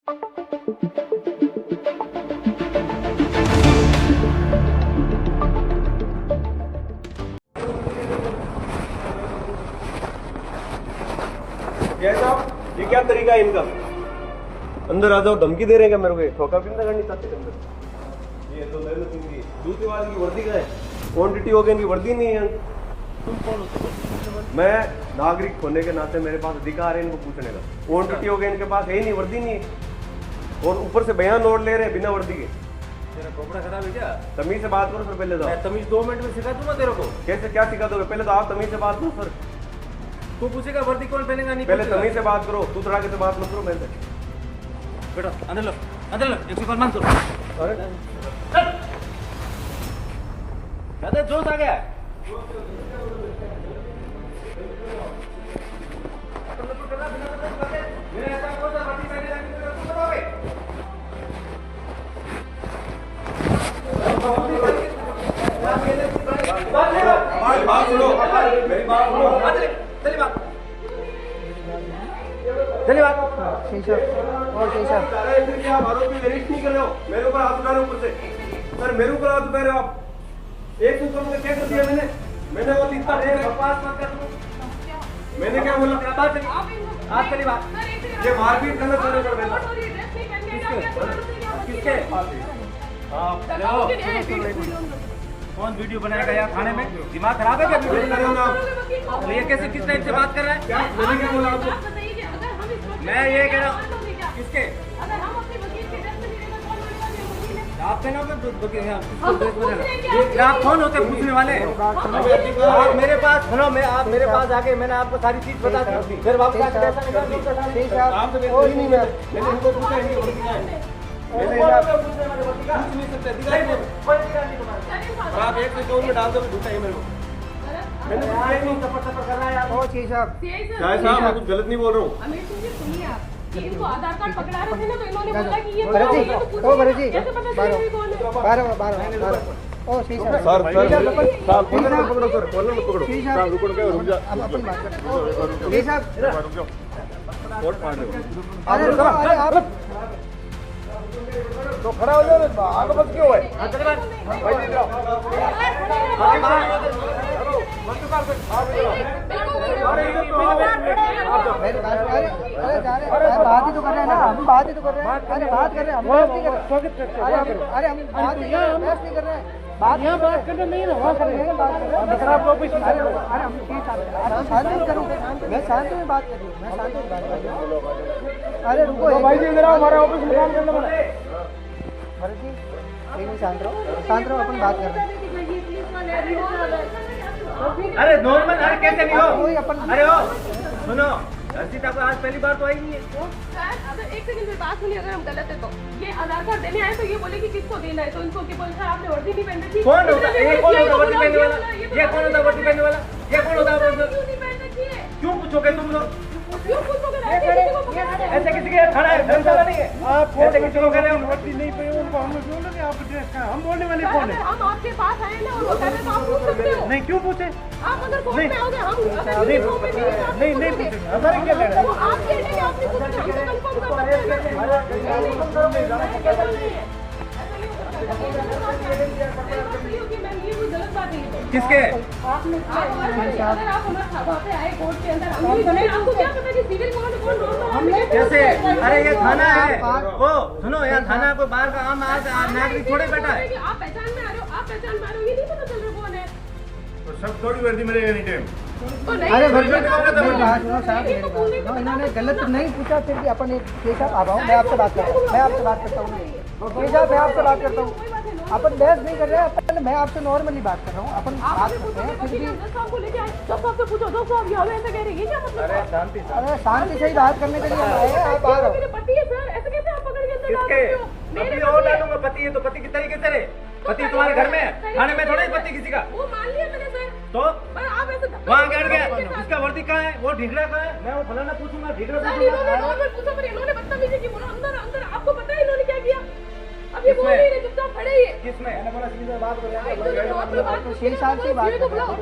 ये क्या तरीका है इनका? अंदर आ जाओ, धमकी दे रहे हैं क्या मेरे को? ठोका भी करनी चाहते अंदर। ये तो मेहनत इनकी दूसरी वाली की वर्दी का है, क्वांटिटी हो गई, इनकी वर्दी नहीं है। तुम कौन हो? मैं नागरिक होने के नाते मेरे पास अधिकार है इनको पूछने का। क्वांटिटी हो गई इनके पास, है ही नहीं, वर्दी नहीं है, और ऊपर से बयान नोट ले रहे हैं बिना वर्दी के। तेरा कपड़ा खराब है क्या? तमीज से बात करो सर, पहले तो। मैं तमीज 2 मिनट में सिखा दूंगा तेरे को। कैसे, क्या सिखा दोगे? पहले तो आप तमीज से बात करो सर। तू पूछेगा वर्दी कौन पहनेगा? नहीं पहले तमीज से बात करो, तू तड़ा के से बात मत करो मेरे से। बेटा अंदर लो, अंदर लो, एक सेकंड मान करो। अरे ज्यादा जोश आ गया। बात सुनो, मेरी बात सुनो। चलिए बात, चलिए बात। और क्या आरोपी अरेस्ट नहीं कर रहे हो? मेरे ऊपर हाथ उठा रहे हो ऊपर से। सर मेरे ऊपर हाथ उठा रहे हो आप। एक ऊपर मुझे क्या कर दिया मैंने वो लिखता है, बकवास मत कर। मैंने क्या बोला? बात चलिए, आज चलिए बात। ये मारपीट करना चाह रहे हो? किसके? कौन वीडियो बनाएगा यार थाने में? दिमाग खराब है क्या? वीडियो ये कैसे, किस टाइप से बात कर रहा है? क्या मैंने क्या बोला आपको? मैं ये कह रहा हूँ, किसके? आप थे ना, आप कौन होते पूछने वाले? आप मेरे पास सुनो, मैं आप मेरे पास आके मैंने आपको सारी चीज बता दी, फिर वापस आके ऐसा नहीं करती। आपसे कोई नहीं, मैंने इनको पूछा है, इनकी वर्दी क्या है? आप एक से 2 में डाल दो, झूठा है मेरे को। मैंने साहब मैं कुछ गलत नहीं बोल रहा हूँ। अमित सिंह जी सुनिए, आप इनको आधार कार्ड पकड़ा रहे थे ना, तो इन्होंने बोला कि ये कैसे पता चलेगा ये कौन है? ओ ठीक है सर पकड़ो सर, बोलना मत पकड़ो। साहब रुको, क्या रुक जा। अब अपन बात करते हैं। साहब रुक जाओ, कोर्ट मार रहे हो। अरे आप तो खड़ा हो जाओ, आगे बस क्यों है? बात ही तो कर रहे हैं ना, हम बात ही तो कर रहे हैं। अरे बात कर रहे हैं, हम बहस नहीं कर रहे। अरे हम बात नहीं कर रहे हैं, बात यहाँ बात करना नहीं है, वहाँ कर रहे हैं, बात कर रहे हैं। अरे हम शांति करूँ, मैं शांति में बात कर रही हूँ, मैं शांति में बात कर रही हूँ। अरे रुको भाई जी, इधर आओ, हमारे ऑफिस में काम करना पड़ा। भरत जी एक मिनट शांत रहो, अपन बात कर रहे हैं। अरे नॉर्मल, अरे कैसे नहीं हो? कोई अपन अरे हो सुनो, हर्षिता को आज पहली बार तो आई नहीं है। अगर एक सेकंड में बात सुनिए, अगर हम गलत है तो ये आधार कार्ड देने आए तो ये बोले कि किसको देना है, तो इनको क्या बोल रहा आपने वर्दी नहीं पहन रखी? कौन होता है? ये कौन होता है वर्दी पहनने वाला? ये कौन होता है वर्दी पहनने वाला? ये कौन होता है? क्यों नहीं पहन रखी है? क्यों पूछोगे तुम लोग? क्यों पूछोगे? ऐसे किसी के खड़ा है, धर्मशाला नहीं है। आप ऐसे किसी को कह रहे हो वर्दी नहीं पहने, उनको हम बोलो कि आप ड्रेस का, हम बोलने वाले कौन है? हम आपके पास आए ना और वो कह रहे तो आप पूछ सकते हो। नहीं क्यों पूछे? आप अगर कोर्ट में आओगे, हम नहीं पूछेंगे, हमारे क्या लेना है? वो आपके लिए आपने पूछा, हम तो कंफर्म कर सकते हैं। किसके? अगर आप हमारे आए कोर्ट के अंदर, आपको क्या पता कि सिविल कोर्ट कैसे? अरे ये थाना है, ओ सुनो, यहाँ थाना कोई बाहर का आम नागरिक थोड़े बैठा है। आप पहचान में आ रहे हो, आप पहचान में आ रहे हो, ये नहीं पता चल रहा कौन है। तो सब थोड़ी वर्दी मिलेगी एनी टाइम। अरे इन्होंने गलत नहीं पूछा, फिर भी अपन एक केस आप आ रहा हूँ, मैं आपसे बात करता हूँ, मैं आपसे बात करता हूँ, अपन बहस नहीं कर रहे हैं, अपन मैं आपसे नॉर्मली बात कर रहा हूँ, अपन बात करते हैं। फिर भी अरे शांति से ही बात करने के लिए आए हैं, आप आ रहे हो। पति और डालूंगा, पति है तो पति की तरीके से रहे। पति तुम्हारे घर में है, थाने में थोड़ा ही पति किसी का। वो मान लिया मैंने सर, तो आप ऐसे वहाँ बैठ गया, इसका वर्दी कहाँ है? वो ढीगरा कहाँ है? मैं वो फलाना पूछूंगा, ढीगरा पूछा, पर इन्होंने बदतमीजी की, बोला अंदर अंदर। आपको पता है इन्होंने क्या किया? अब ये बोल नहीं रहे, चुपचाप खड़े ही है। किसमें? मैंने बोला सीधे बात तो 6 साल की बात कर रहा हूँ।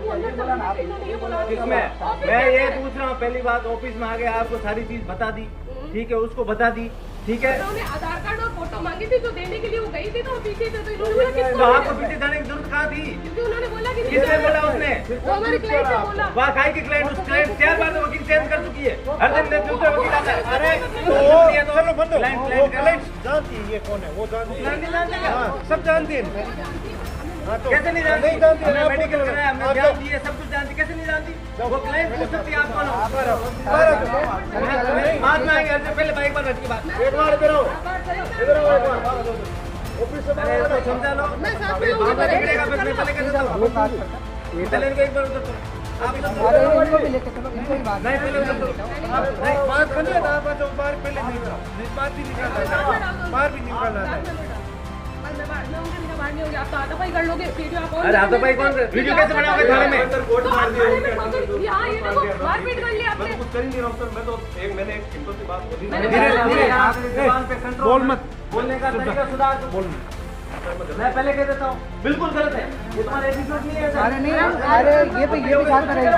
किसमें? मैं ये पूछ रहा हूँ, पहली बात ऑफिस में आ गया, आपको सारी चीज बता दी, ठीक है, उसको बता दी, ठीक है। उन्होंने आधार कार्ड और फोटो मांगी थी, जो देने के लिए वो गई थी, तो वो पीछे थे, तो इन्होंने बोला किसको तो देना आपको है? पीछे जाने की जरूरत कहाँ थी? क्योंकि उन्होंने बोला कि किसने बोला उसने? वो हमारे क्लाइंट ने बोला। वहाँ खाई की क्लाइंट, उस क्लाइंट 4 बार तो वकील चेंज कर चुकी है, हर दिन दूसरे वकील आता है। अरे तो चलो बंदो, क्लाइंट वो क्लाइंट क्लाइंट जानती है ये कौन है, वो जानती है। जानती जानती है। हाँ, सब जानती है। हाँ, तो कैसे नहीं जानती? नहीं जानती, हमने आपको मेडिकल तो- कराया, हमने आपको- जांच की है, सब कुछ जानती, कैसे नहीं जानती? वो क्लाइंट पूछ सकती है आप कौन हो? बाद में आएंगे, पहले बाइक पर बैठ के बात। एक बार इधर आओ, इधर आओ एक बार। ऑफिस से अरे इसको समझा लो। मैं साथ में बाद में हूँ। निकलेगा, बस मैं पहले कर देता हूँ। पहले इनको एक बार उधर तो- आप इधर तो- अरे इनको भी लेके चलो, इनको भी बात नहीं पहले उधर तो- नहीं बात करने था, बात तो बाहर पहले नहीं था, बात भी निकालना था, बाहर भी निकालना था। आप तो हाथापाई कर लोगे, वीडियो आप अरे हाथापाई कौन कर- वीडियो कैसे बनाओगे थाने में? अंदर कोर्ट मार दिया उनके अंदर तो- यहाँ ये देखो, मारपीट कर लिया मैं आपने। तो कुछ कर ही नहीं रहा हूँ सर, मैं तो मैंने एक सिंपल सी बात बोली। मैंने धीरे धीरे यहाँ से जुबान पे कंट्रोल। बोल मत। बोलने का तरीका सुधार दो। बोल मैं पहले कह देता हूँ, बिल्कुल गलत है, ये तुम्हारा एटीट्यूड नहीं है सर। अरे नहीं, अरे ये भी बात करेगा।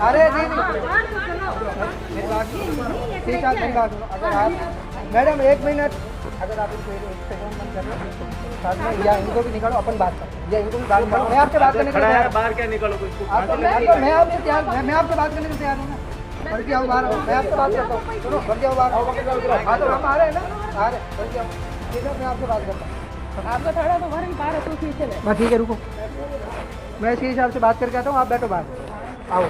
अरे नहीं मेरी बात सुनो, ठीक है मेरी बात सुनो। अगर आप मैडम 1 मिनट, अगर आप इनको 1 सेकंड बंद कर लो साथ में, या इनको भी निकालो, अपन बात करें, या इनको भी बात करो। मैं आपसे बात करने के लिए खड़ा है, तैयार हूँ। बाहर क्या निकालो कोई इसको। मैं आपसे तैयार, मैं आपसे बात करने के लिए तैयार हूँ ना। बल्कि आओ बाहर, मैं आपसे बात करता हूँ। सुनो, बल्कि आओ बाहर। हाँ तो हम आ रहे हैं ना, आ रहे हैं, बल्कि आओ। ठीक है, मैं आपसे बात करता हूँ। आपका थोड़ा तो हमारे बार एसोसिएशन है। बस ठीक है, रुको, मैं इसी हिसाब से बात करके आता हूँ। आप बैठो बाहर, आओ।